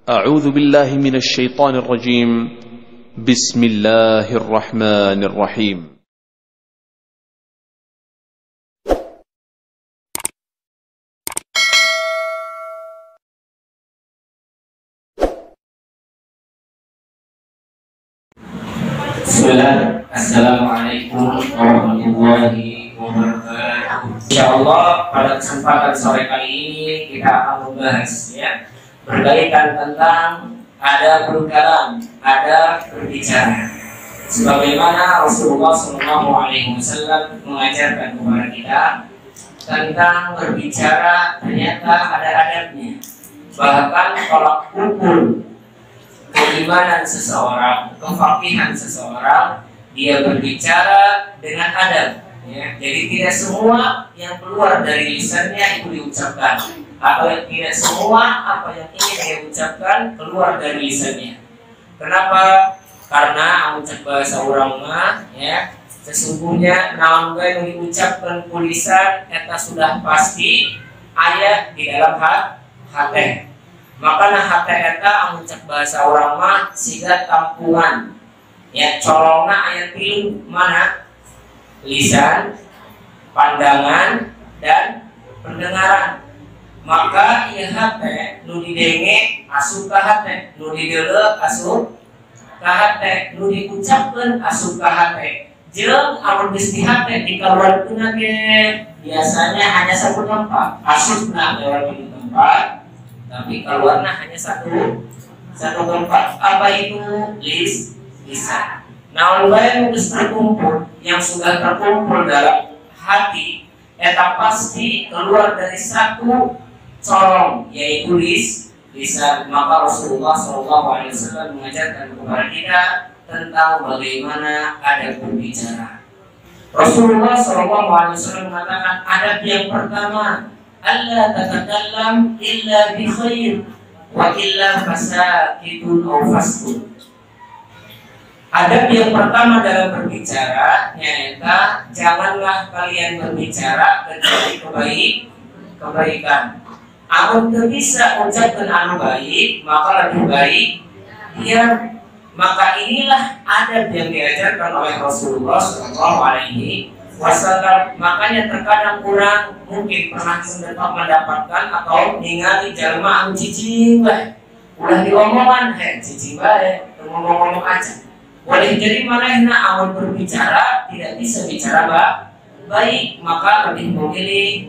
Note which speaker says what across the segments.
Speaker 1: أعوذ بالله من الشيطان الرجيم. بسم الله الرحمن الرحيم.
Speaker 2: Bismillah. Assalamualaikum warahmatullahi wabarakatuh. Insyaallah pada kesempatan sore kali ini kita akan membahas berkaitan tentang adab berkalam, adab berbicara. Sebagaimana Rasulullah SAW mengajarkan kepada kita tentang berbicara, ternyata ada adabnya. Bahkan tolak ukur keimanan seseorang, kefakihan seseorang, dia berbicara dengan adab. Jadi tidak semua yang keluar dari lisannya itu diucapkan, atau tidak semua apa yang ingin dia ucapkan keluar dari lisannya. Kenapa? Karena ucap bahasa orang mah sesungguhnya naon yang diucapkan tulisan eta sudah pasti ayat di dalam hati. Maka hati eta ucap bahasa orang mah siga tampungan. Colongna ayat tilu mana? Lisan, pandangan, dan pendengaran. Maka ieu hate nu didenge asup ka hate, nu dideuleu asup ka hate, nu diucapkeun asup ka hate. Jeung amun geus di hate dikaluarkeun ge biasanya hanya satu tempat, asupna lewat di tempat, tapi keluarnya hanya satu tempat. Apa itu? Lisan. Nah, yang terkumpul, yang sudah terkumpul dalam hati, eta pasti keluar dari satu corong, yaitu lisan. Maka Rasulullah SAW mengajarkan kepada kita tentang bagaimana adab berbicara. Rasulullah SAW mengatakan adab yang pertama, alla tatakallam illa bi khair wa illa fasakitun aw faskun. Adab yang pertama dalam berbicara nyata janganlah kalian berbicara kecuali kebaikan. Amun teu bisa ucapkeun anu baik, maka lebih baik diam. Maka inilah adab yang diajarkan oleh Rasulullah SAW. Makanya terkadang kurang mungkin pernah mendapatkan atau ningali jalma anu cicing bae. Ulah diomongan cicing bae, ngomong-ngomong aja. Boleh jadi manehna amun berbicara tidak bisa bicara baik, maka lebih memilih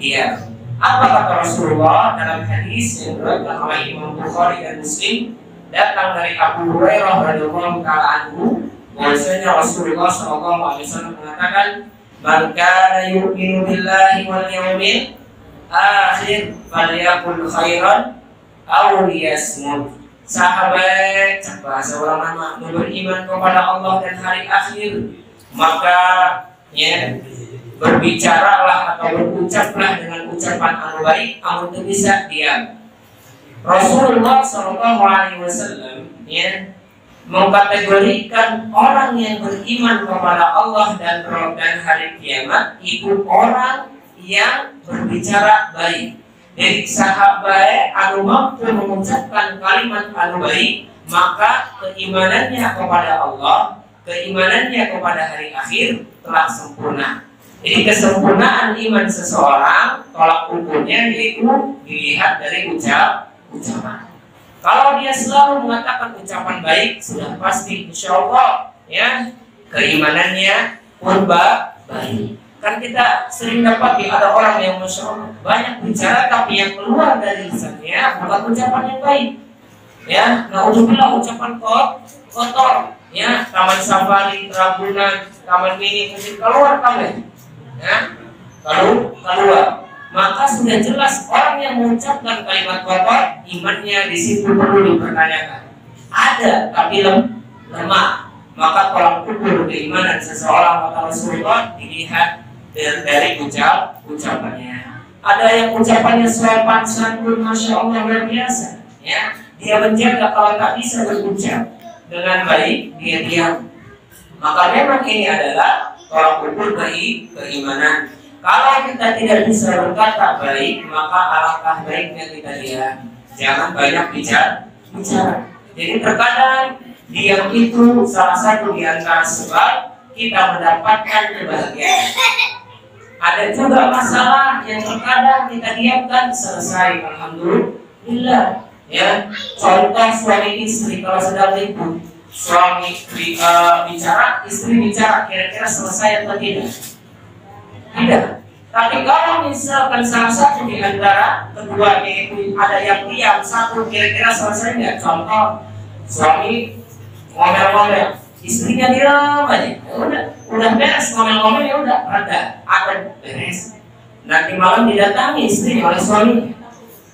Speaker 2: diam. Apa kata Rasulullah dalam hadis yang diriwayatkan oleh Imam Bukhari dan Muslim, datang dari Abu Hurairah radhiyallahu taala anhu, bahwasanya Rasulullah SAW mengatakan, "Man kana yu'minu billahi wal yawmil akhir falyaqul khairan aw liyasmut." Sahabat, bahasa orang nama beriman kepada Allah dan hari akhir, maka berbicaralah atau berucaplah dengan ucapan anu baik, amun teu bisa diam. Rasulullah SAW mengkategorikan orang yang beriman kepada Allah dan hari kiamat itu orang yang berbicara baik. Jadi sahabat anu mampu mengucapkan kalimat anu baik, maka keimanannya kepada Allah, keimanannya kepada hari akhir telah sempurna. Jadi kesempurnaan iman seseorang tolak ukurnya yaitu dilihat dari ucapan. Kalau dia selalu mengatakan ucapan baik, sudah pasti insya Allah keimanannya pun baik. Kan kita sering dapat ada orang yang masya Allah banyak bicara tapi yang keluar dari lisannya bukan ucapan yang baik. Naudzubillah ucapan kotor. Taman safari, Ragunan, taman mini mungkin keluar kabeh. Keluar. Maka sudah jelas orang yang mengucapkan kalimat kotor, imannya di situ perlu dipertanyakan. Ada tapi lemah. Maka tolak ukur keimanan seseorang kata Rasulullah dilihat dari ucapannya. Ada yang ucapannya sopan santun, masya Allah luar biasa. Dia menjaga kalau tak bisa berucap dengan baik, dia diam. Maka memang ini adalah tolak ukur keimanan. Kalau kita tidak bisa berkata baik, maka alangkah baiknya kita diam. jangan banyak bicara. Jadi terkadang diam itu salah satu di antara sebab kita mendapatkan kebahagiaan. Ada juga masalah yang terkadang kita diamkan, selesai, alhamdulillah. Ya, contoh suami istri kalau sedang ribut, suami bicara, istri bicara, kira-kira selesai atau tidak? Tidak. Tapi kalau misalkan salah satu di antara keduanya itu ada yang diam, satu kira-kira selesai nggak? Contoh suami ngomel-ngomel, istrinya diam aja, udah beres ngomel-ngomel, ya udah ada beres. Nanti malam didatangi istrinya oleh suami,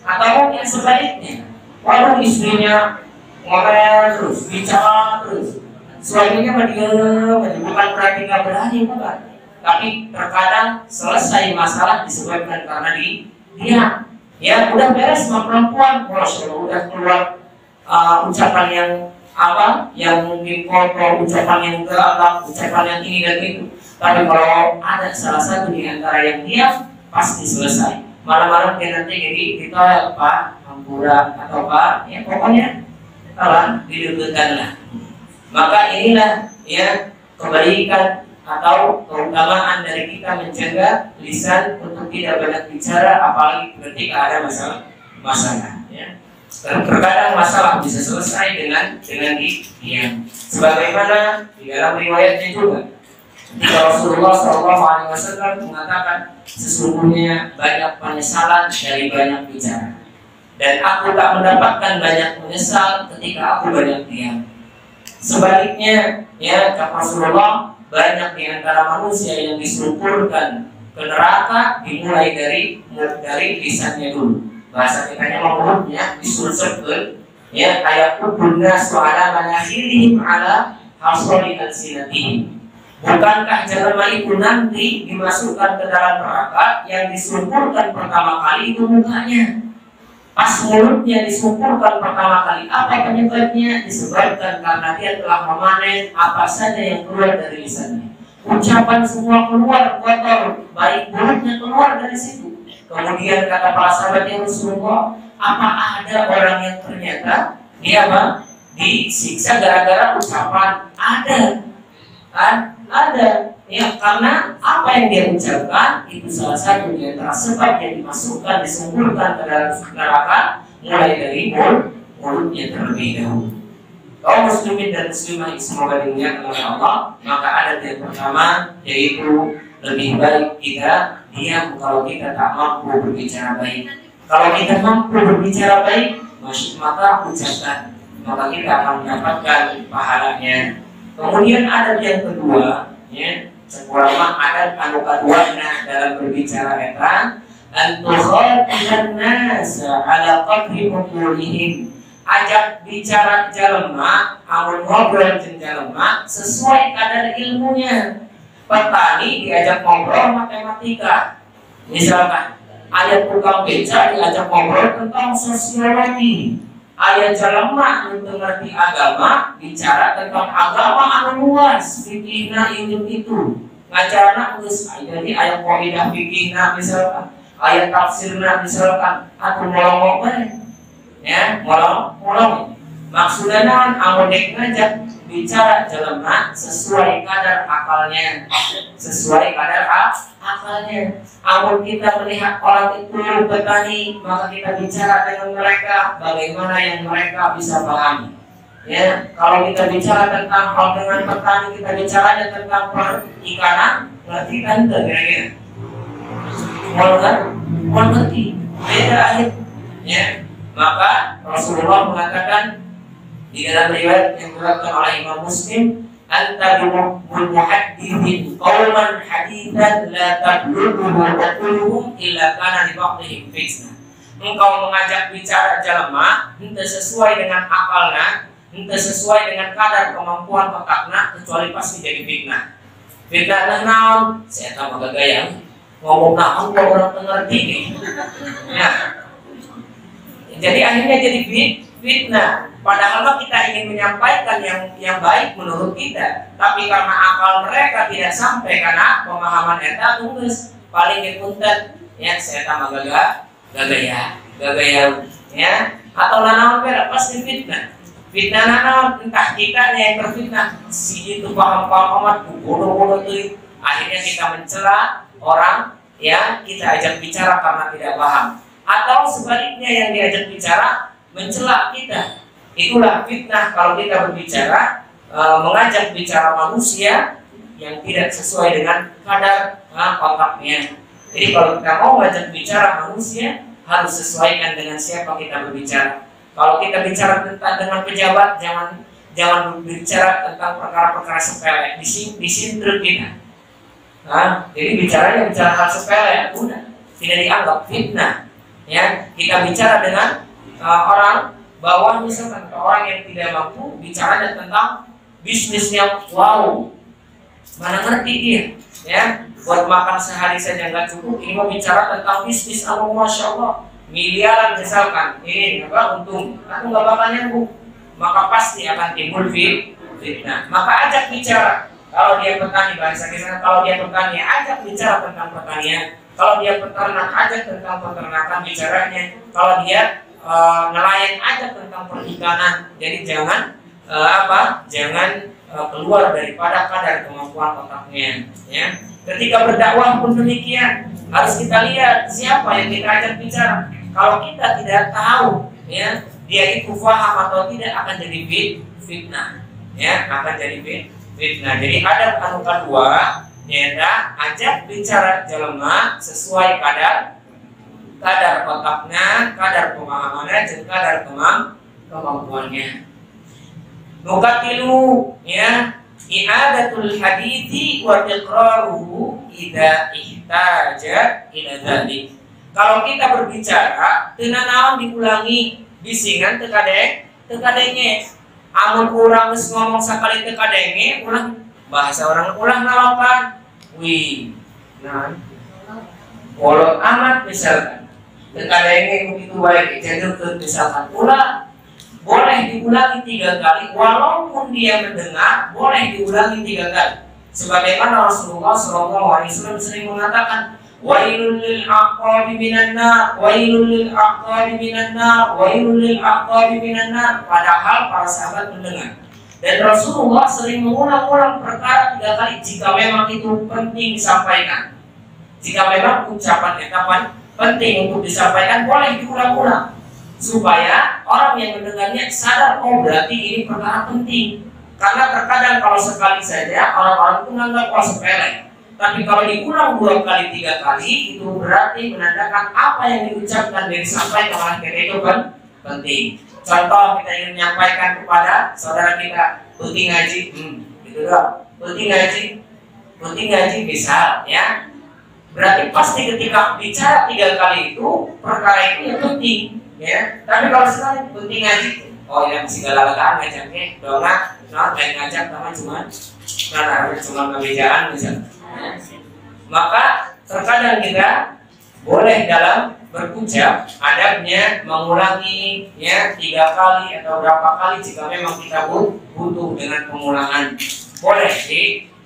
Speaker 2: atau mungkin sebaliknya, walau istrinya ngomel terus, bicara terus, suaminya diam aja, bukan berarti nggak berani, bukan. Tapi terkadang selesai masalah disebabkan karena dia ya udah beres sama perempuan, Masya Allah, udah keluar ucapan yang apa, yang mungkin kotor, ucapan yang galak, ucapan yang ini dan itu. Tapi kalau ada salah satu di antara yang diam, pasti selesai. Malam-malam dia nanti jadi kita Pak Hampura atau Pak, ya pokoknya kawan didudukkan lah. Maka inilah ya kebaikan atau keutamaan dari kita menjaga lisan untuk tidak banyak bicara, apalagi ketika ada masalah. Ya. Terkadang masalah bisa selesai dengan diam. Sebagaimana di dalam riwayatnya juga, Rasulullah SAW mengatakan sesungguhnya banyak penyesalan dari banyak bicara, dan aku tak mendapatkan banyak menyesal ketika aku banyak diam. Sebaliknya, ya kata Rasulullah, banyak di antara manusia yang diselupurkan ke neraka dimulai dari lisannya dulu. Bahasa kitanya mulutnya disulupkan, ya kayak kubunna suara manakhirihim ala hasoli alsinatihim. Bukankah jelema itu nanti dimasukkan ke dalam neraka yang diselupurkan pertama kali itu mukanya? Pas mulutnya disumpurkan pertama kali, apa penyebabnya? Disebabkan karena dia telah memanen apa saja yang keluar dari lisannya. Ucapan semua keluar kotor, baik buruknya keluar dari situ. Kemudian kata para sahabat yang Rasulullah, apa ada orang yang ternyata dia disiksa gara-gara ucapan? Ada. Ya, karena apa yang dia ucapkan itu salah satu di antara sebab yang dimasukkan, disumpulkan ke dalam neraka, mulai dari mulutnya terlebih dahulu. Kaum muslimin dan muslimah semoga dimuliakan oleh Allah, maka ada yang pertama yaitu lebih baik kita diam kalau kita tak mampu berbicara baik. Kalau kita mampu berbicara baik, maka ucapkan, maka kita akan mendapatkan pahalanya. Kemudian ada yang kedua, ya. Sekurang ada anu kaduana dalam berbicara eta antukhatiban nas ala qadri umurihim, ajak bicara jalema amun ngobrol jeung jalema sesuai kadar ilmunya. Petani diajak ngobrol matematika, misalkan ayat tukang beca diajak ngobrol tentang sosiologi. Ayat jalema untuk ngerti agama bicara tentang agama anu luas, fikihna itu ngajarna geus jadi ayat qaidah fikihna misalkan, ayat tafsirna misalkan, aku ngomong ya ngomong maksudnya amun dek ngajak bicara jalema sesuai kadar akalnya, Amun kita melihat orang itu petani, maka kita bicara dengan mereka bagaimana yang mereka bisa pahami. Ya, kalau kita bicara tentang hal dengan petani, kita bicaranya tentang perikanan, berarti kan kira-kira mau ngerti beda akhir. Ya, maka Rasulullah mengatakan di dalam riwayat yang diriwayatkan oleh Imam Muslim, anta bimuhaddithin qauman hadithan la tablughu uquluhum illa kana li ba'dihim fitnah. Engkau mengajak bicara jalema henteu sesuai dengan akalna, henteu sesuai dengan kadar kemampuan otakna, kecuali pasti jadi fitnah. Fitnah naon? Saya tahu gagayang ngomong naon kok orang ngerti nih. Ya. Jadi akhirnya jadi fitnah. Padahal kita ingin menyampaikan yang baik menurut kita, tapi karena akal mereka tidak sampai karena pemahaman eta tulis paling dipunten ya saya tambah gagaya ya atau nanaon beda pasti fitnah. Fitnah nanaon entah kita yang terfitnah si itu paham-paham amat bodoh-bodoh itu. Akhirnya kita mencela orang yang kita ajak bicara karena tidak paham, atau sebaliknya yang diajak bicara mencela kita. Itulah fitnah kalau kita berbicara, mengajak bicara manusia yang tidak sesuai dengan kadar otaknya. Jadi kalau kita mau mengajak bicara manusia, harus sesuaikan dengan siapa kita berbicara. Kalau kita bicara dengan pejabat, jangan berbicara tentang perkara-perkara sepele, disinter kita. Jadi bicara hal sepele, udah tidak dianggap fitnah. Ya, kita bicara dengan orang bawah misalkan, orang yang tidak mampu, bicaranya tentang bisnis yang wow, mana ngerti dia, ya, buat makan sehari saja nggak cukup. Ini mau bicara tentang bisnis, masya Allah, miliaran misalkan, ini apa untung, aku nggak bakal nyambung, maka pasti akan timbul fitnah. Maka ajak bicara. Kalau dia petani, bahasa kisah, kalau dia petani, ajak bicara tentang pertanian. Kalau dia peternak, ajak tentang peternakan bicaranya. Kalau dia nelayan, ajak tentang perikanan. Jadi jangan keluar daripada kadar kemampuan otaknya. Ya. Ketika berdakwah pun demikian, harus kita lihat siapa yang kita ajak bicara. Kalau kita tidak tahu, ya, dia itu paham atau tidak, akan jadi fitnah. Ya, akan jadi fitnah. Jadi adab anu kedua, yaitu ajak bicara jelema sesuai kadar otaknya, kadar pemahamannya, dan kadar kemampuannya. Nukatilu, ya, i'adatul hadithi wa tiqraruhu idza ihtaja ila dzalik. Kalau kita berbicara, teu naon diulangi, bisingan teu kadenge. Amun urang geus ngomong sakali teu kadenge, ulang bahasa orang ulang nalapan. Wih, nah, kolot amat misalkan. Teu kadenge begitu baik dicenderkeun misalkan ulang. Boleh diulangi 3 kali, walaupun dia mendengar, boleh diulangi 3 kali. Sebagaimana Rasulullah SAW sering mengatakan, wailul lil aqabi minan nar, wailul lil aqabi minan nar, wailul lil aqabi minan nar. Padahal para sahabat mendengar. Dan Rasulullah sering mengulang-ulang perkara 3 kali jika memang itu penting disampaikan. Jika memang ucapan etapan penting untuk disampaikan, boleh diulang-ulang supaya orang yang mendengarnya sadar, oh berarti ini perkara penting. Karena terkadang kalau sekali saja orang-orang itu menganggap sepele. Tapi kalau diulang 2 kali, 3 kali, itu berarti menandakan apa yang diucapkan dan disampaikan oleh kita itu penting. Contoh, kita ingin menyampaikan kepada saudara kita, penting ngaji, gitu doang. Penting ngaji bisa, ya. Berarti pasti ketika bicara 3 kali itu, perkara itu yang penting, ya. Tapi kalau sekali penting ngaji, oh ya masih galak-galakan ngajaknya, dongak, lain ngajak, sama cuma kebejaan misalnya. Maka terkadang kita boleh dalam berucap adabnya mengulangi, ya, 3 kali atau berapa kali jika memang kita butuh dengan pengulangan, boleh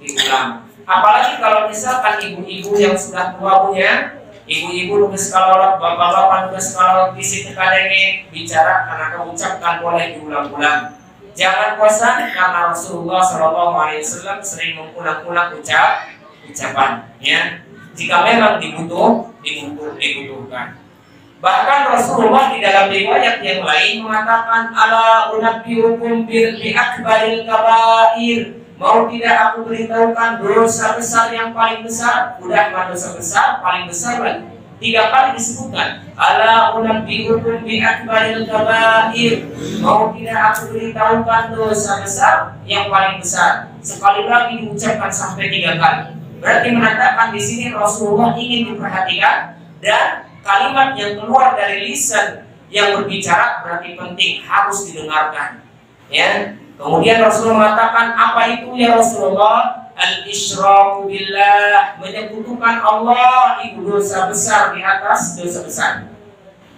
Speaker 2: diulang. Apalagi kalau misalkan ibu-ibu yang sudah tua punya, ibu-ibu nugas kalorot, bapak-bapak nugas kalorot di situ kadenge bicara karena keucapkan boleh diulang-ulang. Jangan bosan karena Rasulullah SAW sering mengulang-ulang ucapan, ya, jika memang dibutuhkan. Bahkan Rasulullah di dalam riwayat yang lain mengatakan, ala unabbiukum bi akbaril kabair, mau tidak aku beritahukan dosa besar yang paling besar. Udah dosa besar paling besar lagi 3 kali disebutkan, ala unabbiukum bi akbaril kabair, mau tidak aku beritahukan dosa besar yang paling besar. Sekali lagi diucapkan sampai 3 kali. Berarti menandakan di sini Rasulullah ingin diperhatikan, dan kalimat yang keluar dari lisan yang berbicara berarti penting, harus didengarkan. Ya. Kemudian Rasulullah mengatakan, apa itu ya Rasulullah? Al-isyraku billah, menyekutukan Allah itu dosa besar di atas dosa besar.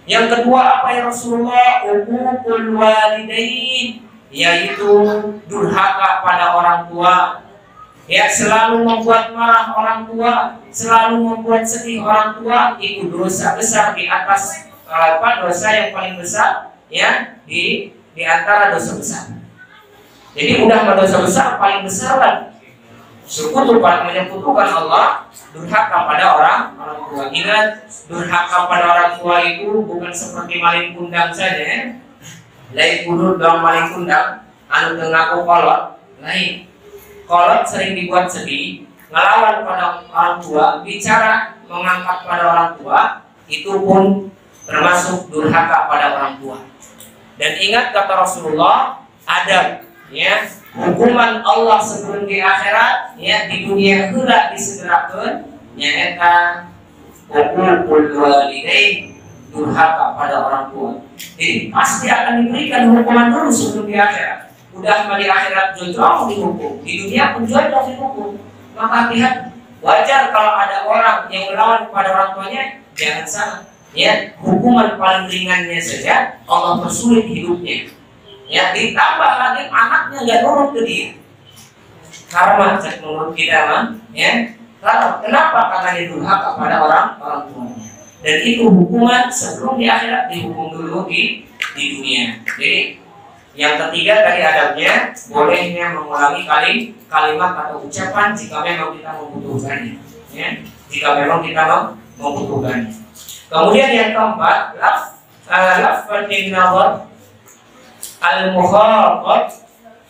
Speaker 2: Yang kedua apa ya Rasulullah? Uququl walidain, yaitu durhaka pada orang tua. Ya, selalu membuat marah orang tua, selalu membuat sedih orang tua, itu dosa besar di atas dosa yang paling besar ya di antara dosa besar. Jadi udah dosa besar paling besar lagi. Sekutu menyekutukan Allah, durhaka pada orang tua. Ingat, durhaka pada orang tua itu bukan seperti maling kundang saja, ya. Lain kudu dalam maling kundang, anu tengaku kolot, lain. Kolot sering dibuat sedih, ngelawan pada orang tua, bicara mengangkat pada orang tua, itu pun termasuk durhaka pada orang tua. Dan ingat kata Rasulullah, ada ya hukuman Allah sebelum di akhirat, ya di dunia heula disegerakeun nyaeta uququl walidain, durhaka pada orang tua. Jadi pasti akan diberikan hukuman dulu sebelum di akhirat. Udah di akhirat jojong dihukum, di dunia pun jojong dihukum. Maka hati-hati, wajar kalau ada orang yang melawan kepada orang tuanya, jangan salah. Ya, hukuman paling ringannya saja Allah persulit hidupnya. Ya, ditambah lagi anaknya nggak nurut ke dia. Karma cek menurut kita mah, ya. Kenapa? Karena dia durhaka kepada orang tuanya. Dan itu hukuman sebelum di akhirat, dihukum dulu di dunia. Jadi yang ketiga dari adabnya, bolehnya mengulangi kalimat atau ucapan jika memang kita membutuhkannya. Ya, jika memang kita membutuhkannya. Kemudian yang keempat, lafadhin nazar al-mukhatab,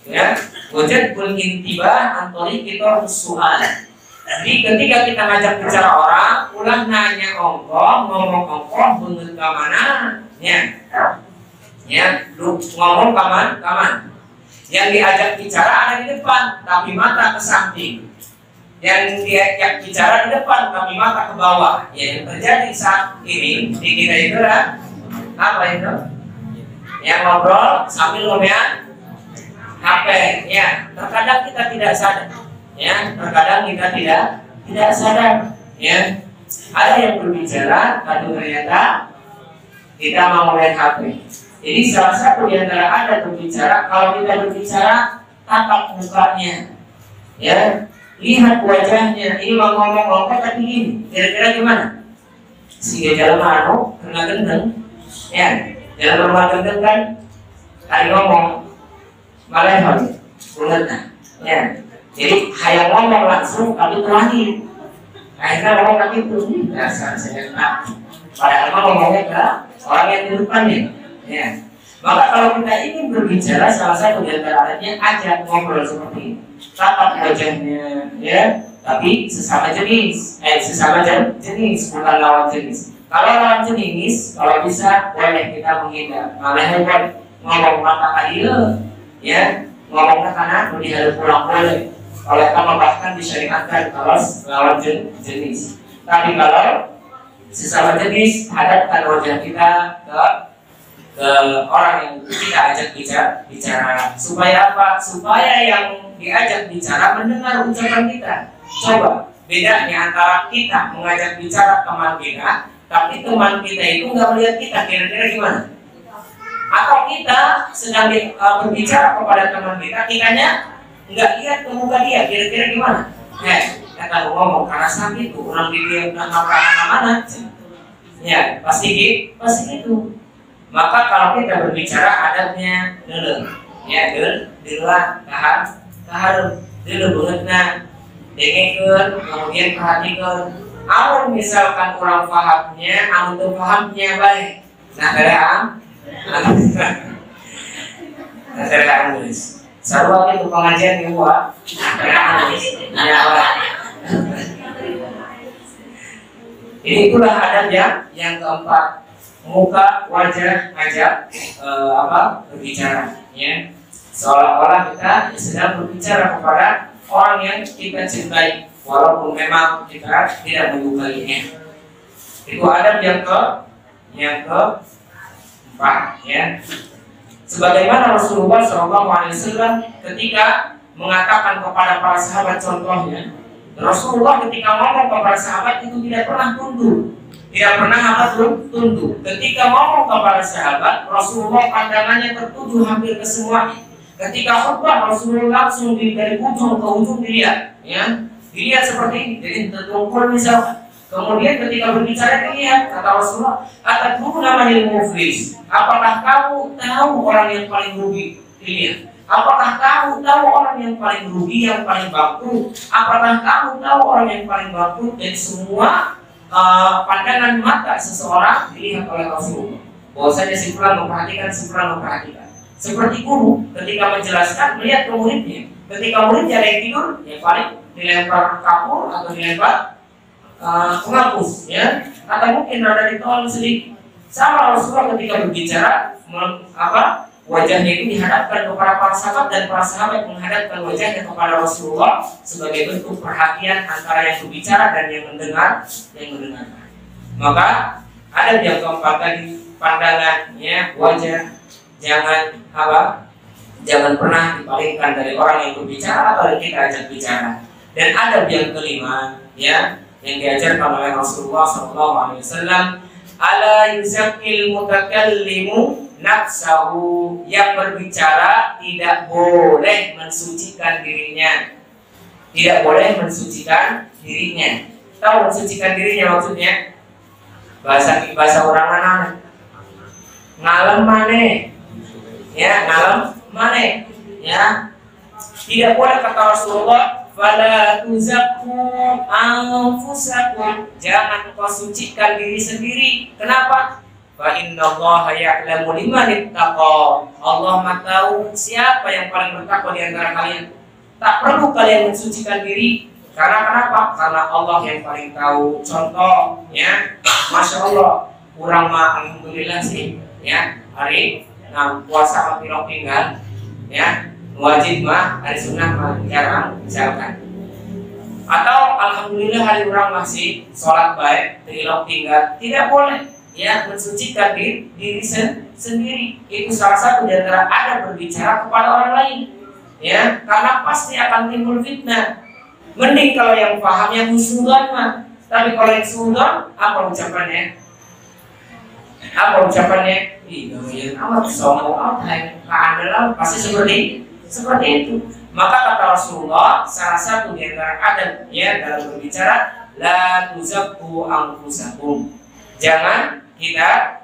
Speaker 2: ya, wajadul intibah antari kita soal. Jadi ketika kita ngajak bicara orang, ulah nanya ngomong ongkoh bungut ke mana, ya, lu ngomong kaman. Yang diajak bicara ada di depan, tapi mata ke samping. Yang diajak bicara di depan, tapi mata ke bawah. Ya, yang terjadi saat ini di kita itu apa itu? Yang ngobrol sambil ngomongin HP, ya. Terkadang kita tidak sadar, ya. Terkadang kita tidak sadar, ya. Ada yang berbicara, tapi ternyata kita mau ngomongin HP. Jadi salah satu di antara ada berbicara, kalau kita berbicara tatap mukanya, ya, lihat wajahnya. Ini mau ngomong tapi gini, kira-kira gimana? Si jalan mano kena gendeng, ya, jalan rumah gendeng kan, hari ngomong malah hal, bungetna, ya. Jadi hayang ngomong langsung tapi terakhir, akhirnya ngomong tapi itu, dasar saya tak. Padahal ngomongnya ke orang yang di depannya. Ya, maka kalau kita ingin berbicara, salah satu di antara alatnya ajak ngobrol seperti ini, tatap wajahnya, ya, tapi sesama jenis, bukan lawan jenis. Kalau lawan jenis, kalau bisa boleh kita menghindar, malah ngomong mata kaya, ya, ngomongnya karena dihadap pulang boleh. Oleh karena bahkan disyariatkan kalau lawan jenis. Tapi kalau sesama jenis, hadapkan wajah kita ke orang yang kita ajak bicara. Supaya apa? Supaya yang diajak bicara mendengar ucapan kita. Coba bedanya antara kita mengajak bicara teman kita, tapi teman kita itu nggak melihat kita, kira-kira gimana? Atau kita sedang berbicara kepada teman kita, kitanya nggak lihat ke muka dia, kira-kira gimana? Kata ngomong karena sakit itu orang dia mana? Ya pasti gitu. Maka kalau kita berbicara adabnya dulu, ya dulu tahan dulu bungetna, dengekeun, kemudian perhatikan. Amun misalkan orang pahamnya, amun tuh pahamnya baik, nah nulis. Sarua itu pengajian di gua, Ini itulah adab yang keempat. Muka, wajah, ngajak berbicara, ya. Seolah-olah kita sedang berbicara kepada orang yang kita cintai, walaupun memang kita tidak menyukainya. Itu adab yang keempat, ya. Sebagaimana Rasulullah SAW ketika mengatakan kepada para sahabat, contohnya, Rasulullah ketika ngomong kepada sahabat itu tidak pernah tunduk. Tidak pernah tunduk. Ketika ngomong kepada sahabat, Rasulullah pandangannya tertuju hampir ke semuanya. Ketika khutbah, Rasulullah langsung dari ujung ke ujung dilihat, ya, dilihat seperti ini. Jadi tertungkul misalkan. Kemudian ketika berbicara dilihat, kata Rasulullah, atadruna manil muflis? Apakah kamu tahu orang yang paling rugi? Dilihat. Apakah kamu tahu orang yang paling rugi, yang paling bangkrut? Apakah kamu tahu orang yang paling bangkrut? Dan semua pandangan mata seseorang dilihat oleh Rasulullah. Bahwasanya simpulan memperhatikan. Seperti guru ketika menjelaskan melihat ke muridnya. Ketika muridnya ada yang tidur, ya paling dilempar kapur atau dilempar penghapus, ya, atau mungkin ada ditolong sedikit. Sama Rasulullah ketika berbicara, wajahnya itu dihadapkan kepada para sahabat dan para sahabat menghadapkan wajahnya kepada Rasulullah sebagai bentuk perhatian antara yang berbicara dan yang mendengar, Maka ada yang keempat tadi, pandangannya wajah jangan pernah dipalingkan dari orang yang berbicara atau yang kita ajak bicara. Dan adab yang kelima, ya, yang diajarkan oleh Rasulullah SAW, ala yuzakkil mutakallimu nafsahu, yang berbicara tidak boleh mensucikan dirinya. Tahu mensucikan dirinya maksudnya? Bahasa orang mana? Ngalem maneh. Ya, ngalem maneh. Ya. Tidak boleh, kata Rasulullah, fala tuzakku anfusakum, jangan kau sucikan diri sendiri. Kenapa? Fa innallaha ya'lamu liman ittaqa, Allah Maha tahu siapa yang paling bertakwa di antara kalian. Tak perlu kalian mensucikan diri. Karena kenapa? Karena Allah yang paling tahu. Contoh, ya, masya Allah, kurang mah alhamdulillah sih, ya, hari puasa pilok tinggal, ya, wajib mah, hari sunnah mah jarang, misalkan. Atau alhamdulillah hari orang masih sholat baik, pilok tinggal, tidak boleh, ya, mensucikan diri sendiri. Itu salah satu di antara adab berbicara kepada orang lain, ya, karena pasti akan timbul fitnah. Mending kalau yang paham yang husnudzon mah, tapi kalau yang suudzon, apa ucapannya? Iya, amat sombong, amat keandalan, pasti seperti itu. Maka kata Rasulullah, salah satu di antara adab, ya, dalam berbicara, la tuzakku anfusakum, jangan kita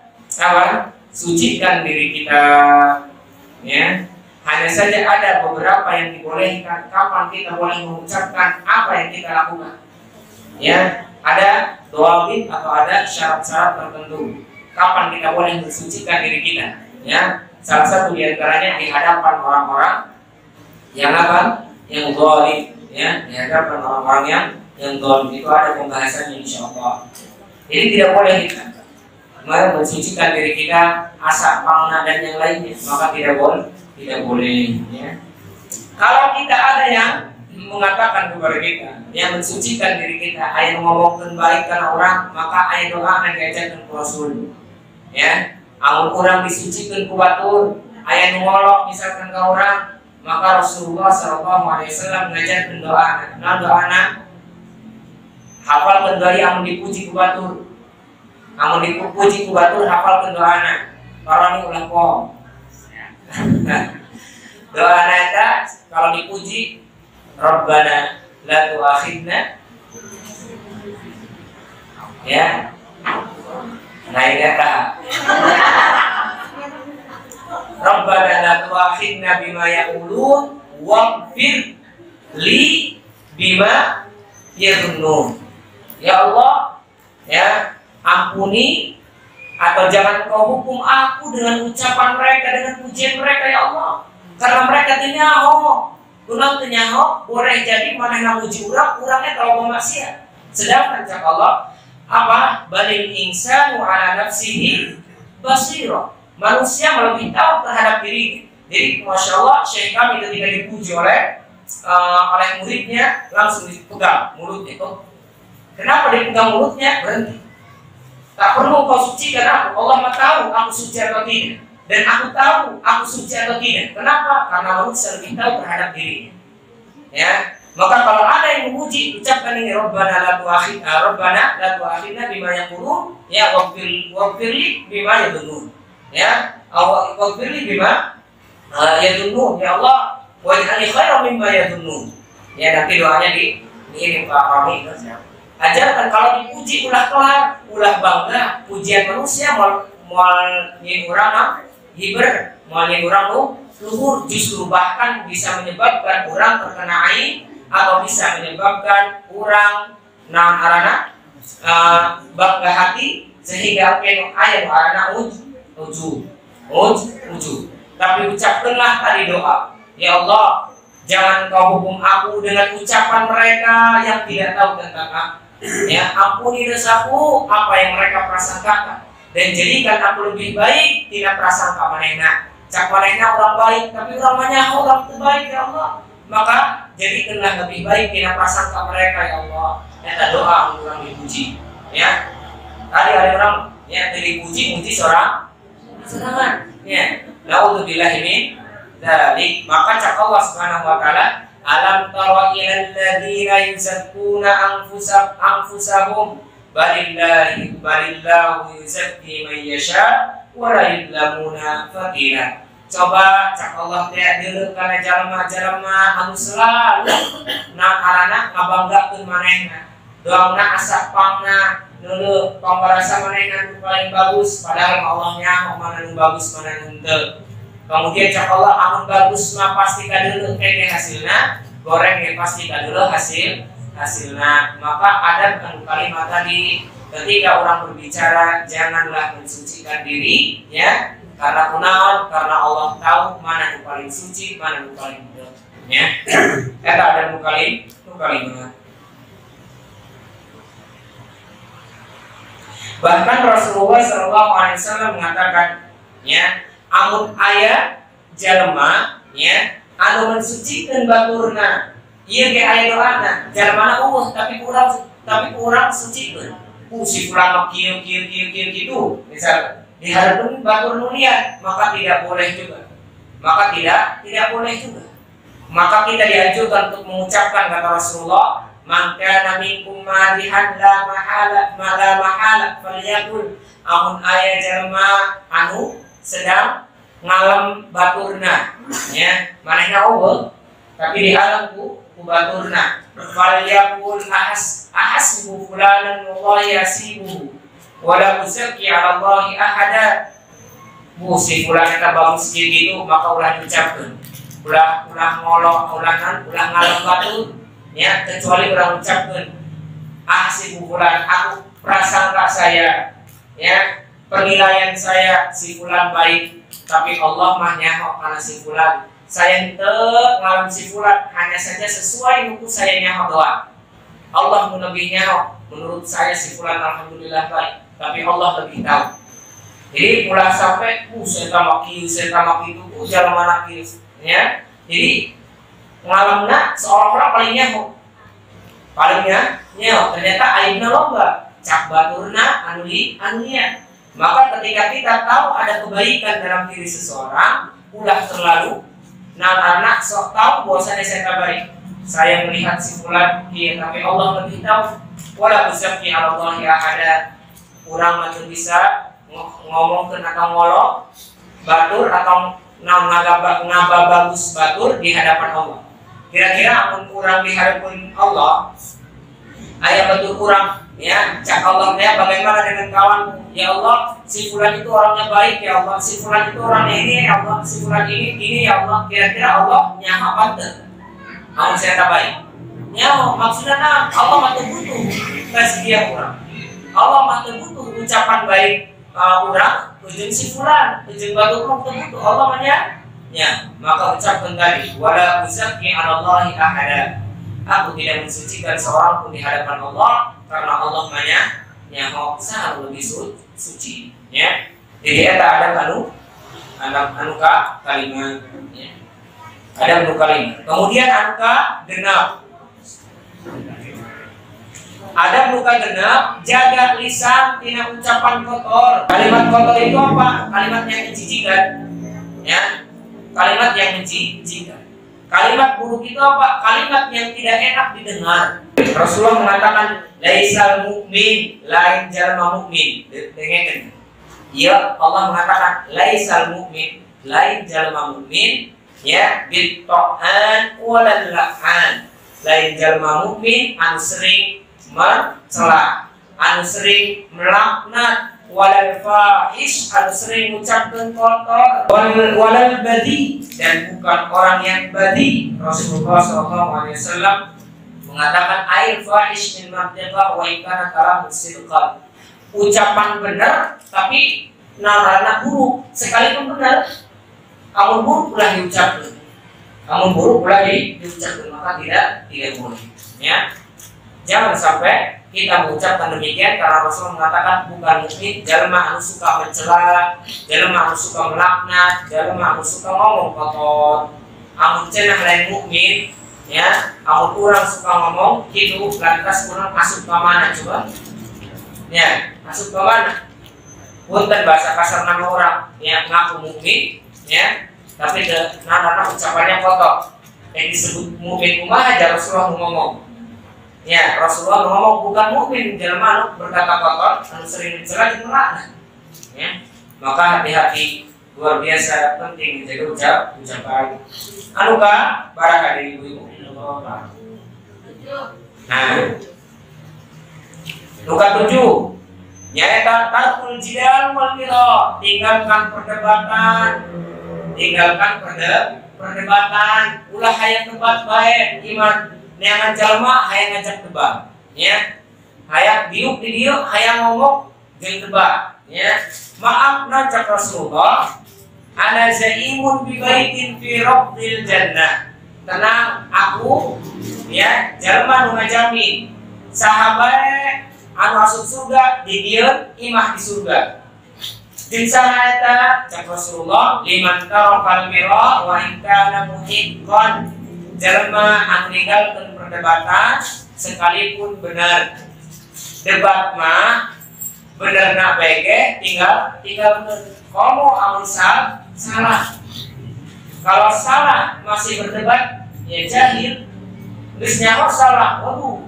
Speaker 2: sucikan diri kita, ya. Hanya saja ada beberapa yang dibolehkan, kapan kita boleh mengucapkan apa yang kita lakukan, ya. Ada dawabit atau ada syarat-syarat tertentu kapan kita boleh mensucikan diri kita, ya. Salah satu di antaranya di hadapan orang-orang yang yang zalim, ya, di hadapan orang-orang yang zalim. Itu ada pembahasannya insyaallah. Jadi tidak boleh kita mensucikan diri kita asal pangna dan yang lainnya, maka tidak boleh, ya. Kalau kita ada yang mengatakan kepada kita, yang mensucikan diri kita, ayat ngomongkan baik karena orang, maka ayat doa yang diajarkan ke Rasul, ya. Amun orang disucikan ku batur, ayat ngolok misalkan ke orang, maka Rasulullah SAW mengajarkan doa. Nah, doana hafal kendali amun dipuji ku batur, amun dipuji ku batur hafal doana. Para ni ulah pom. Doa nada kalau dipuji, Rabbana la tu'akhidna, ya. Nah, ini kata Rabbana la tu'akhidna bima yaqulun waghfir li bima yadhunnun. Ya Allah, ya, ampuni atau jangan kau hukum aku dengan ucapan mereka, dengan pujian mereka, ya Allah. Karena mereka tinyaho, kunang tinyaho, boleh jadi mana yang muji urangnya kalau maksiat. Sedangkan cak Allah, apa? Balil insanu ala nafsihi basira. Manusia lebih tahu terhadap dirinya. Jadi, masya Allah, Syekh kami ketika dipuji oleh muridnya, langsung dipegang mulutnya. Kenapa dipegang mulutnya? Berhenti. Tak perlu kau sucikan aku. Allah Maha tahu aku suci atau tidak, dan aku tahu aku suci atau tidak. Kenapa? Karena manusia lebih tahu terhadap dirinya, ya. Maka kalau ada yang memuji, ucapkan ini, Rabbana la tu'akhidna bima yaqulun, ya, waghfirli bima yadhunnun, ya, waghfirli bima yadhunnun, ya Allah, waj'alni khairan mimma yadhunnun. Ya, nanti doanya diirim Pak Rami itu. Ajarkan kalau dipuji ulah kelar, ulah bangga. Pujian manusia mau nyen urang hiber, mau nyen urang luhur, justru bahkan bisa menyebabkan orang terkena aib atau bisa menyebabkan orang naon arana bangga hati sehingga penuh ayat arana uju. Tapi ucapkanlah tadi doa, ya Allah, jangan kau hukum aku dengan ucapan mereka yang tidak tahu tentang aku. Ya, ampuni dosaku apa yang mereka prasangkakan dan jadikan aku lebih baik tidak prasangka manehna. Cak manehna orang baik tapi orang banyak orang terbaik ya Allah. Maka jadikanlah lebih baik tidak prasangka mereka ya Allah. Eta doa orang dipuji. Ya. Tadi ada orang yang dipuji seorang serangan. Ya. Naudzubillah min dzalik. Maka cak Allah Subhanahu wa taala, alam tara ilal ladzina yuzakkuna anfusahum balillahu yuzakki man yasha wa la yudlamuna fatila. Coba cak Allah teh deuleu kana jalma-jalma anu selalu arana ngabanggakeun manehna. Doangna asa pangna deuleu pambarasa manehna paling bagus padahal Allah nya mana nu bagus mana nu henteu. Kemudian cak Allah amun bagus mah pasti kadeuleu kene hasilna, goreng ya pasti kadeuleu hasilna. Maka ada kalimat tadi ketika orang berbicara janganlah mensucikan diri ya, karena kunaon, karena Allah tahu mana yang paling suci, mana yang paling benar ya. Eta ada nu kalimat. Bahkan Rasulullah SAW mengatakan ya, amun aya jalma ya anu mensucikeun baturna, ieu ge aya doana, jalmana tapi kurang sucikeun. Si fulan kieu kitu, misal diharapkan batur nuliat, maka tidak boleh juga. Maka kita dianjurkan untuk mengucapkan kata Rasulullah, man kana minkum madihan la mahala falyakul. Amun aya jalma anu sedang ngalem baturna ya, manehna eueuh tapi dihalang ku baturna, falyakul ahasbu fulanan wallahi yasibu wala uzaki 'ala Allahi ahada. Si fulan eta bagus gitu maka ulah diucapkeun, ulah ngolok, ulah ngalem batur ya, kecuali ulah ucapkeun ahasbu fulan, aku prasangka saya ya, penilaian saya si fulan baik, tapi Allah mah nyaho kana si fulan. Saya henteu ngalam si fulan, hanya saja sesuai nuku saya nyaho doa. Allah lebih nyaho, menurut saya si fulan alhamdulillah baik, tapi Allah lebih tahu. Jadi ulah sampai saya tamak itu jalan mana kieu ya. Jadi ngalamna seolah-olah paling nyaho. Ternyata aibna loba, cak baturna anu liat. Maka ketika kita tahu ada kebaikan dalam diri seseorang, ulah terlalu anak sok tahu bahwasanya saya baik. Saya melihat si fulan kieu, tapi Allah lebih tahu. Wala uzaki 'ala Allahi ahada. Urang mah bisa ngomongkeun atau ngolok batur atau ngaba bagus batur di hadapan Allah. Kira-kira amun urang di hadapan Allah aya batur urang ya, cak Allah ya, bagaimana dengan kawanmu? Ya Allah, si fulan itu orangnya baik ya Allah, si fulan itu orangnya ini ya Allah, si fulan ini ya Allah. Kira-kira Allah nyaha panten amun saya tak baik ya, maksudnya Allah mah butuh kasih dia urang. Allah mah butuh ucapan baik urang jeung si fulan, jeung batur mah butuh Allah mah ya. Maka ucapkan tadi wala uzaki 'ala Allahi ahada. Aku tidak mensucikan seorang pun di hadapan Allah, karena Allah nyaho sangat lebih suci ya. Jadi eta ada anu kalimat ya. Ada anu kalimat. Kemudian anu genap. Ada anu genap, jaga lisan tina ucapan kotor. Kalimat kotor itu apa? Kalimat yang menjijikan ya. Kalimat yang menjijikan. Kalimat buruk itu apa? Kalimat yang tidak enak didengar. Rasulullah mengatakan laisal mu'min, lain jalma mukmin. Dengerin. Ya, Allah mengatakan laisal mu'min, lain jalma mukmin ya, bit ta'an wal la'an. Lain jalma mukmin anu sering mencela, anu sering melaknat, walal fahish, anu sering mengucapkan kotor, walal badi, dan bukan orang yang badi. Rasulullah SAW mengatakan air fahish min mabtiqa wa ikana kalam sidqan. Ucapan benar tapi narana buruk, sekalipun benar kamu buruk pula diucapkan, maka tidak boleh, ya. Jangan sampai kita mengucapkan demikian, karena Rasul mengatakan bukan mukmin jalma anu suka mencela, jalma anu suka melaknat, jalma anu suka ngomong kotor. Amun cenah lain mukmin, ya. Amun kurang suka ngomong gitu, lantas kurang masuk ke mana coba? Ya, masuk ke mana? Punten bahasa kasar nama orang yang ngaku mukmin, ya, tapi nana ucapannya kotor. Yang disebut mukmin kumaha aja Rasulullah ngomong. Ya, Rasulullah ngomong bukan mukmin jelema berkata kotor, anu sering mencela jeung melaknat. Ya. Maka hati-hati, luar biasa penting menjaga ucapan. Anu ka baraka dari ibu-ibu. Nah, luka 7 nyaeta tarkul jidal wal mira, tinggalkan perdebatan, ulah hayang debat bae iman neangan jalma hayang ngajak debat, ya. Hayang diuk di dieu hayang ngomong jeung debat, ya. Maaf nacak Rasulullah, ana zaimun bi baitin fi rabbil jannah. Tenang aku, ya, jalma nu ngajamin sahabat anu asup surga di dieu imah di surga. Jeung saha eta cak Rasulullah liman tarokal mira wa in kana muhiqqan, jalma anu ninggalkeun perdebatan sekalipun benar. Debat mah benerna bae tinggal kamu amun salah. Kalau salah masih berdebat ya jahil. Geus nyaho salah, waduh.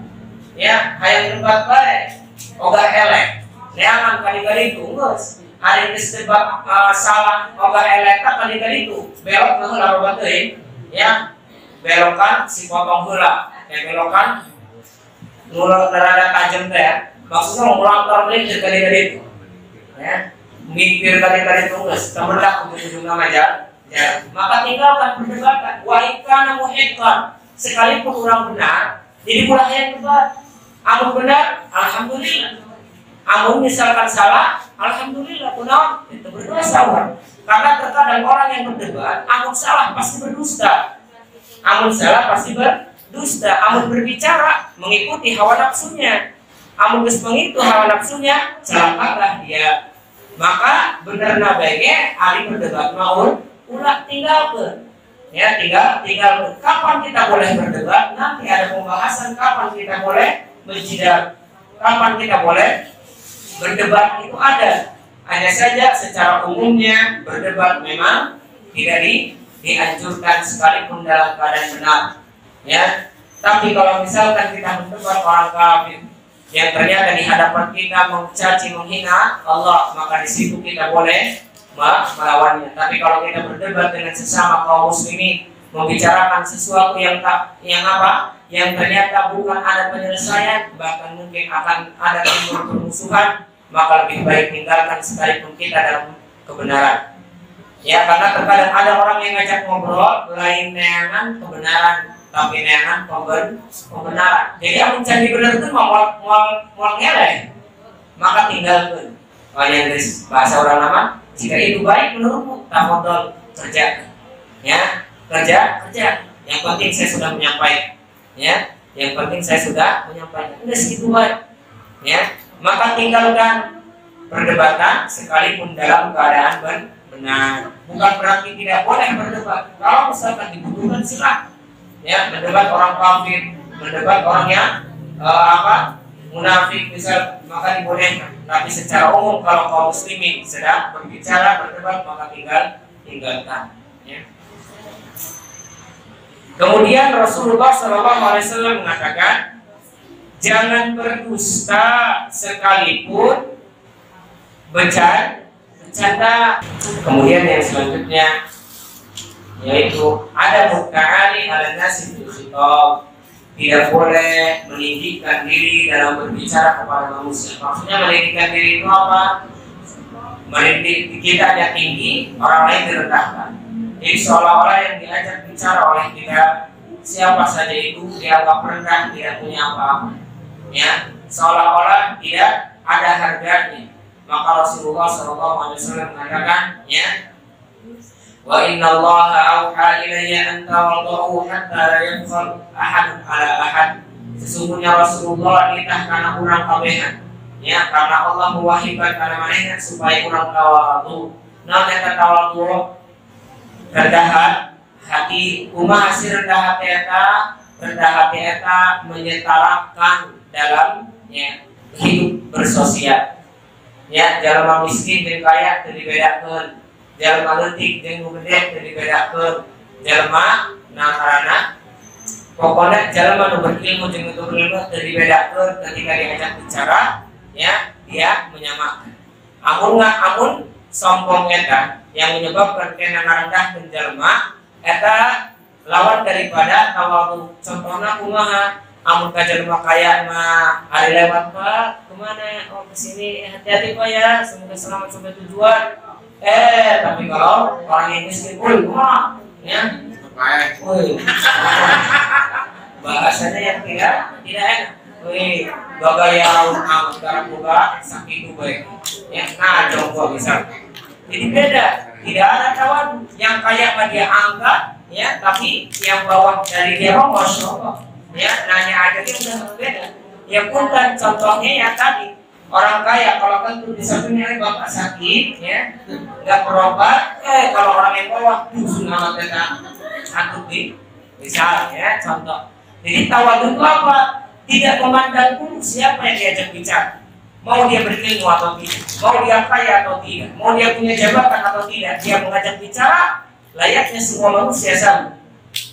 Speaker 2: Ya, hayang debat bae. Oga elek, neangan kali-kali itu geus. Ari geus debat salah, oga elek tak kali-kali itu. Belok ke heula loba teuing, ya. Belokan si potong heula, belokan nu rada tajem teh ya. Maksudnya ngulang balik kali-kali itu. Ya. Mikir kali-kali itu geus, temedak ujung-ujungna aja. Ya, maka tinggalkan perdebatan. Wa ikana muhiqqan, sekalipun orang benar, jadi ulah yang debat. Amun benar, alhamdulillah. Amun misalkan salah, alhamdulillah. Kunaon? Itu berdosa orang. Karena terkadang orang yang berdebat, amun salah pasti berdusta. Amun salah pasti berdusta. Amun berbicara mengikuti hawa nafsunya. Amun geus mengikuti hawa nafsunya, celakalah dia. Maka benerna bae ari berdebat maun ulah tinggalkeun. Ya, tinggal kapan kita boleh berdebat? Nanti ada pembahasan kapan kita boleh berjidal, kapan kita boleh berdebat itu ada. Hanya saja secara umumnya berdebat memang tidak dianjurkan sekalipun dalam keadaan benar. Ya, tapi kalau misalkan kita berdebat orang kafir yang ternyata di hadapan kita mencaci menghina Allah, maka di situ kita boleh melawannya. Tapi kalau kita berdebat dengan sesama kaum muslimin, membicarakan sesuatu yang ternyata bukan ada penyelesaian, bahkan mungkin akan ada timbul permusuhan, maka lebih baik tinggalkan sekalipun kita dalam kebenaran. Ya, karena terkadang ada orang yang ngajak ngobrol lain neangan kebenaran, tapi neangan pembenaran. Jadi yang mencari benar itu mau ngeleh, maka tinggalkan. Yang dari bahasa orang lama, jika itu baik menurutmu, tafadhol kerjakan. Ya, kerja. Yang penting saya sudah menyampaikan. Ya, yang penting saya sudah menyampaikan. Udah segitu baik. Ya, maka tinggalkan perdebatan sekalipun dalam keadaan benar. Bukan berarti tidak boleh berdebat. Kalau misalkan dibutuhkan silakan. Ya, mendebat orang kafir, mendebat orang yang munafik misal, maka dibolehkan. Tapi secara umum kalau kaum muslimin sedang berbicara berdebat, maka tinggalkan. Ya. Kemudian Rasulullah SAW mengatakan, jangan berdusta sekalipun bercanda. Kemudian yang selanjutnya yaitu ada muta'ali ala nasi bil khitab, tidak boleh meninggikan diri dalam berbicara kepada manusia. Maksudnya meninggikan diri itu apa? Kita yang tinggi, orang lain direndahkan. Jadi seolah-olah yang diajak bicara oleh kita, siapa saja itu dianggap rendah, tidak punya apa-apa. Ya, seolah-olah tidak ada harganya. Maka Rasulullah SAW mengatakan, ya, wa inna Allaha auha ilayya an tawadhu hatta la yadkhul ahad ala ahad. Sesungguhnya Rasulullah nitah kana urang kabehan. Ya, karena Allah mewahibkan kana manehna supaya urang tawadhu. Naon eta tawadhu? Rendah hati, kumaha si rendah hati eta menyetarakan dalam ya hidup bersosial. Ya, jalma miskin jeung kaya teu dibedakeun. Jalma leutik jeung nu gede teu dibedakeun. Jalma nakarana pokona jalma nu berilmu jeung nu berilmu teu dibedakeun ketika diajak bicara, ya, dia menyamakan. Amun sombong eta yang menyebabkan kena rendah dan jalma eta lawan daripada tawadhu. Contohna kumaha? Amun ka jalma kaya mah hari lewat Pak, kemana? Oh ke sini, hati-hati Pak ya, semoga selamat sampai tujuan. Tapi kalau orang yang miskin, kumaha? Ya, bahasanya yang tidak enak. Bagaya amat garap boga sakit baik. Ya, nah jongkok bisa. Jadi beda, tidak ada tawadhu. Yang kaya mah dia angkat, ya, tapi yang bawah dari dia mah Masya Allah. Ya, nanya aja dia udah berbeda. Ya pun kan contohnya ya tadi orang kaya kalau kan di sampingnya bapak sakit, ya nggak berobat, kalau orang yang bawah dusun amat kita takut di misal ya contoh. Jadi tawadhu itu apa? Tidak memandang pun siapa yang diajak bicara, mau dia berilmu atau tidak, mau dia kaya atau tidak, mau dia punya jabatan atau tidak, dia mengajak bicara layaknya semua manusia sama.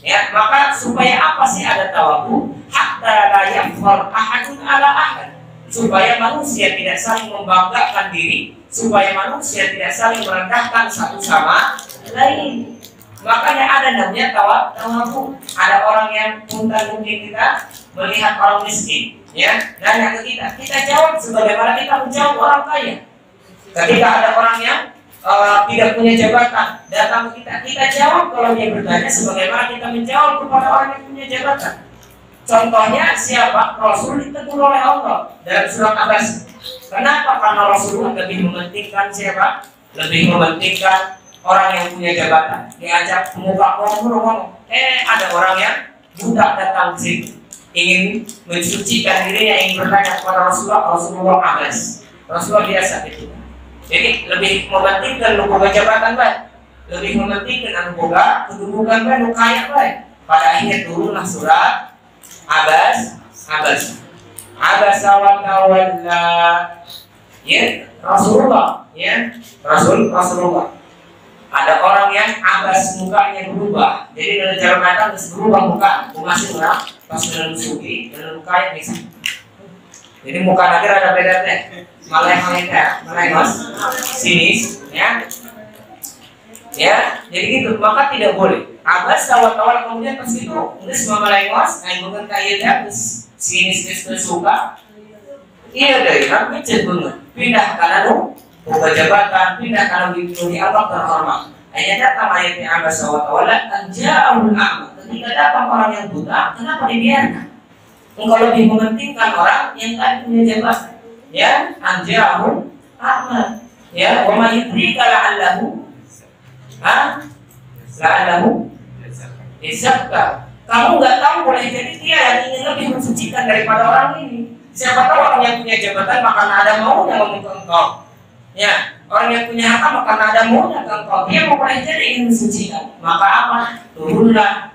Speaker 2: Ya, maka supaya apa sih ada tawadhu? Hatta la yafkhar ahadun ala ahad. Supaya manusia tidak saling membanggakan diri, supaya manusia tidak saling merendahkan satu sama lain. Makanya ada namanya tawadhu. Ada orang yang mungkin kita melihat orang miskin, ya, nanya ke kita jawab sebagaimana kita menjawab orang kaya. Ketika ada orang yang tidak punya jabatan datang ke kita jawab kalau dia bertanya sebagaimana kita menjawab kepada orang yang punya jabatan. Contohnya siapa? Rasul ditegur oleh Allah dalam surat Abbas. Kenapa? Karena Rasulullah lebih mementingkan siapa? Lebih mementingkan orang yang punya jabatan. Diajak muka ngomong. Ada orang yang budak datang ke sini ingin mensucikan dirinya, ingin bertanya kepada Rasulullah Abbas. Rasulullah biasa gitu. Jadi lebih mementingkan boga jabatan baik, lebih mementingkan anu boga kedudukan baik, nu kaya baik. Pada akhirnya turunlah surat Abbas wa tawalla. Ya, Rasulullah, ya, Rasulullah. Ada orang yang Abbas mukanya berubah. Jadi dari cara datang berubah muka, masih orang pas dalam sugi, dalam kaya bisa. Jadi muka nanti ada beda teh, malai mas, sinis, ya, jadi gitu. Maka tidak boleh. Abbas tawar kemudian pas itu, terus malai mas, bukan kaya dia, terus sinis suka. Iya dari kan macet banget. Pindah karena buka jabatan, pindah karena dianggap terhormat. Hanya datang ayatnya Abbas tawar anja'ul a'ma. Ketika datang orang yang buta, kenapa dibiarkan? Engkau lebih mementingkan orang yang tadi punya jabatan, ya, anja'ul a'ma, ya, wa ma yudrika la'allahu izakka. Kamu nggak tahu, boleh jadi dia yang ingin lebih mensucikan daripada orang ini. Siapa tahu orang yang punya jabatan maka ada maunya ngomong ke engkau, ya, orang yang punya harta maka ada maunya ke engkau. Dia mau boleh jadi ingin mensucikan, maka apa? Turunlah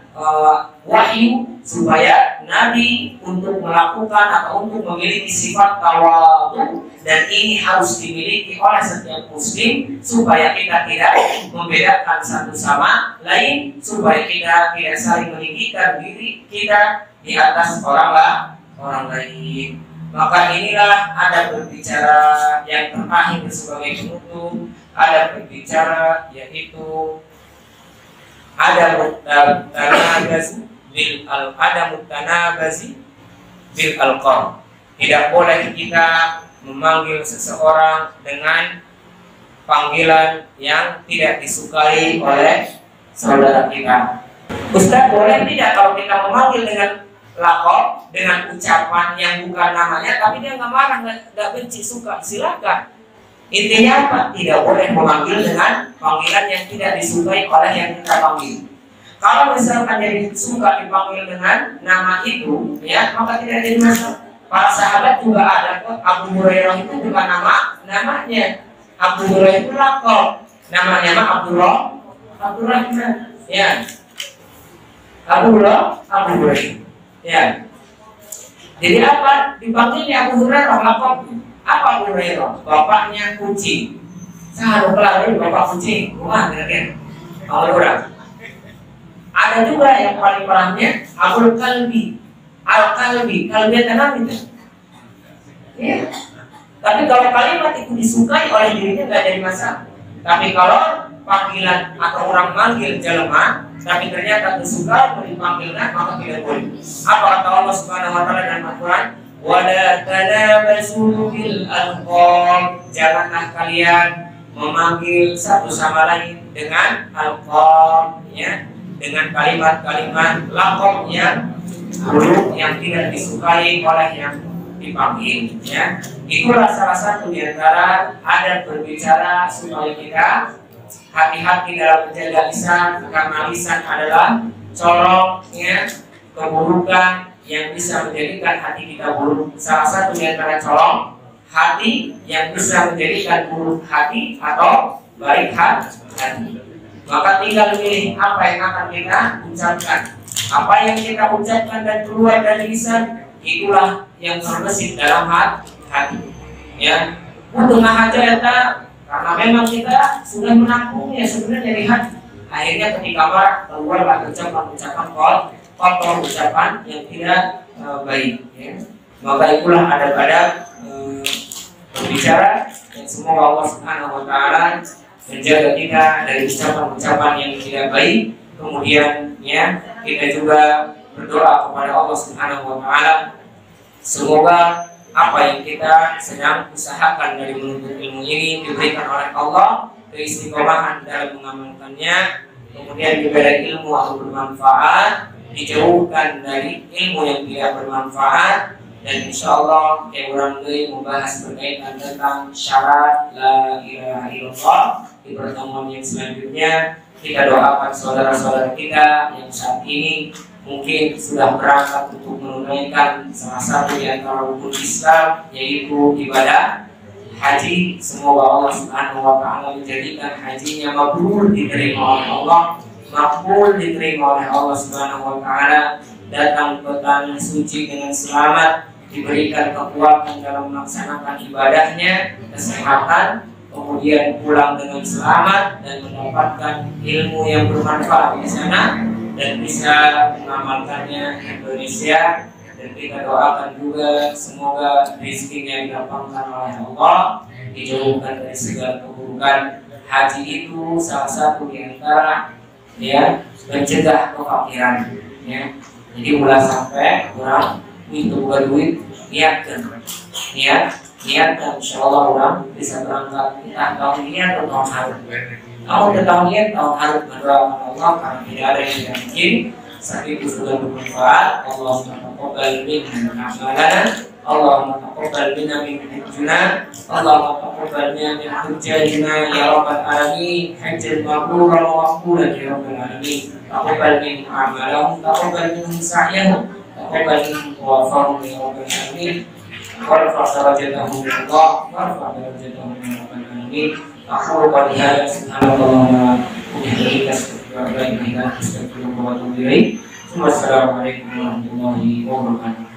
Speaker 2: wahyu supaya Nabi untuk melakukan atau untuk memiliki sifat tawadhu, dan ini harus dimiliki oleh setiap muslim supaya kita tidak membedakan satu sama lain, supaya kita tidak saling meninggikan diri kita di atas orang lain. Maka inilah ada berbicara yang terakhir sebagai penutup, ada berbicara yaitu ada adamu tanabazi bil alqab. Tidak boleh kita memanggil seseorang dengan panggilan yang tidak disukai oleh saudara kita. Ustaz, boleh tidak kalau kita memanggil dengan lakop, dengan ucapan yang bukan namanya, tapi dia nggak marah, nggak benci, suka, silakan. Intinya apa? Tidak boleh memanggil dengan panggilan yang tidak disukai oleh yang kita panggil. Kalau misalkan dia suka dipanggil dengan nama itu, ya, maka tidak jadi masalah. Para sahabat juga ada kok. Abu Hurairah itu bukan namanya. Abu Hurairah itu lakop. Namanya mah Abdurrahman. Ya. Abu Hurairah. Ya. Jadi apa? Dipanggilnya Abu Hurairah lakop. Apa Abu Hurairah? Bapaknya kucing. Saya lupa lagi bapak kucing. Rumah kira-kira. Kalau orang. Ada juga yang paling parahnya Abul Kalbi. Al-Kalbi, kalbi tanam itu. Ya. Tapi kalau kalimat itu disukai oleh dirinya nggak jadi masalah. Tapi kalau panggilan atau orang manggil jelema, tapi ternyata disukai dipanggilnya, maka tidak boleh. Apa kata Allah Subhanahu Wa Taala dalam Al-Quran? Wala tanabasu bil alqab. Janganlah kalian memanggil satu sama lain dengan alqab, ya, dengan kalimat-kalimat laqab yang buruk yang tidak disukai oleh yang dipanggil, ya. Itulah salah satu di antara adab berbicara supaya kita hati-hati dalam menjaga lisan, karena lisan adalah colongnya keburukan yang bisa menjadikan hati kita buruk. Salah satu di antara colong hati yang bisa menjadikan buruk hati atau baik hati. Maka tinggal pilih apa yang akan kita ucapkan. Apa yang kita ucapkan dan keluar dari lisan, itulah yang terbesit dalam hati. Ya, tengah aja ya, karena memang kita sudah menampungnya sebenarnya di hati. Akhirnya ketika marah keluarlah ucapan-ucapan kotor, ucapan yang tidak baik. Ya. Maka itulah adab-adab berbicara, yang semoga Allah Subhanahu Wa Taala menjaga kita dari ucapan-ucapan yang tidak baik. Kemudian ya, kita juga berdoa kepada Allah Subhanahu Wa Taala semoga apa yang kita sedang usahakan dari menuntut ilmu ini diberikan oleh Allah keistiqomahan dalam mengamalkannya, kemudian diberi ilmu yang bermanfaat, dijauhkan dari ilmu yang tidak bermanfaat, dan insya Allah orang lain membahas berkaitan tentang syarat la ilaha illallah di pertemuan yang selanjutnya. Kita doakan saudara-saudara kita yang saat ini mungkin sudah berangkat untuk menunaikan salah satu di antara rukun Islam, yaitu ibadah haji. Semoga Allah Subhanahu Wa Taala menjadikan hajinya mabrur, diterima oleh Allah, makbul, diterima oleh Allah Subhanahu Wa Taala, datang ke tanah suci dengan selamat, diberikan kekuatan dalam melaksanakan ibadahnya, kesehatan, kemudian pulang dengan selamat dan mendapatkan ilmu yang bermanfaat di sana dan bisa mengamalkannya di Indonesia. Dan kita doakan juga semoga rezekinya dilapangkan oleh Allah, dijauhkan dari segala keburukan. Haji itu salah satu di antara ya mencegah kefakiran, ya. Jadi mulai sampai orang itu berduit, niatkan, insya Allah orang bisa berangkat. Kita tahun ini atau tahun harus. Kalau udah tahun ini, tahun harus berdoakan Allah karena tidak ada yang tidak mungkin. Saat itu sudah bermanfaat. Allahumma taqabbal minna amalana, Allahumma taqabbal minna min hajjina, Allahumma taqabbal minna min hujjajina ya rabbal alamin, hajjan mabruran wa maqbulan ya rabbal alamin. Taqabbal minna amalahum, taqabbal minhum sa'yahum, taqabbal minhum tawafahum ya rabbal alamin. Warfa darajatahum min Allah, warfa darajatahum min rabbal alamin. Aku qali hada subhanallah wa bihamdihi astaghfiruka wa atubu ilaik. Wassalamualaikum warahmatullahi wabarakatuh.